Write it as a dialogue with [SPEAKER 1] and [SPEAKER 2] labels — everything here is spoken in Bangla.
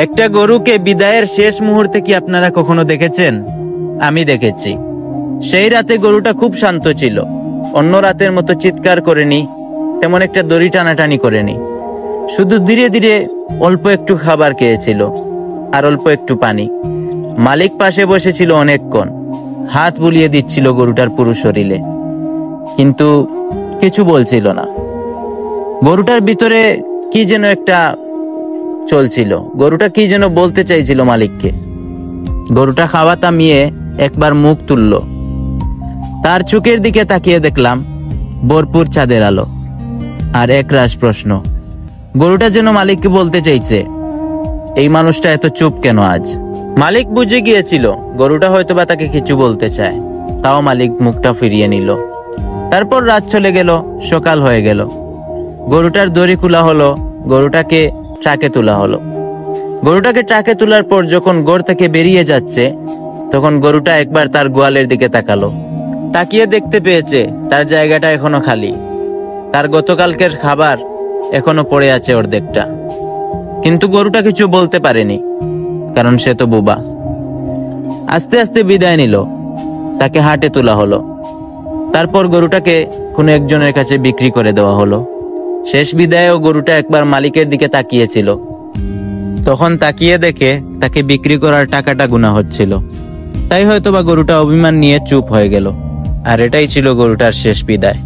[SPEAKER 1] একটা গরুকে বিদায়ের শেষ মুহূর্তে কি আপনারা কখনো দেখেছেন? আমি দেখেছি। সেই রাতে গরুটা খুব শান্ত ছিল। অন্য রাতের মতো চিৎকার করেনি, তেমন একটা দড়ি টানাটানি করেনি। শুধু ধীরে ধীরে অল্প একটু খাবার খেয়েছিল আর অল্প একটু পানি। মালিক পাশে বসেছিল অনেকক্ষণ, হাত বুলিয়ে দিচ্ছিল গরুটার পুরো শরীরে, কিন্তু কিছু বলছিল না। গরুটার ভিতরে কি যেন একটা চলছিল, গরুটা কি যেন বলতে চাইছিল মালিককে। গরুটা খাওয়া থামিয়ে একবার মুখ তুলল। তার চোখের দিকে তাকিয়ে দেখলাম ভরপুর চাঁদের আলো আর একরাশ প্রশ্ন। গরুটা যেন মালিককে বলতে চাইছে, এই মানুষটা এত চুপ কেন আজ? মালিক বুঝে গিয়েছিল গরুটা হয়তোবা তাকে কিছু বলতে চায়, তাও মালিক মুখটা ফিরিয়ে নিল। তারপর রাত চলে গেল, সকাল হয়ে গেল। গরুটার দড়ি খোলা হলো, গরুটাকে ট্রাকে তোলা হলো। গরুটাকে ট্রাকে তোলার পর যখন ঘর থেকে বেরিয়ে যাচ্ছে, তখন গরুটা একবার তার গোয়ালের দিকে তাকালো। তাকিয়ে দেখতে পেয়েছে তার জায়গাটা এখনো খালি। তার গতকালকের খাবার এখনো পড়ে আছে অর্ধেকটা। কিন্তু গরুটা কিছু বলতে পারেনি, কারণ সে তো বোবা। আস্তে আস্তে বিদায় নিল, তাকে হাটে তোলা হলো। তারপর গরুটাকে কোনো একজনের কাছে বিক্রি করে দেওয়া হলো। শেষ বিদায়েও গরুটা একবার মালিকের দিকে তাকিয়েছিল। তখন তাকিয়ে দেখে তাকে বিক্রি করার টাকাটা গুনা হচ্ছিল। তাই হয়তোবা গরুটা অভিমান নিয়ে চুপ হয়ে গেল। আর এটাই ছিল গরুটার শেষ বিদায়।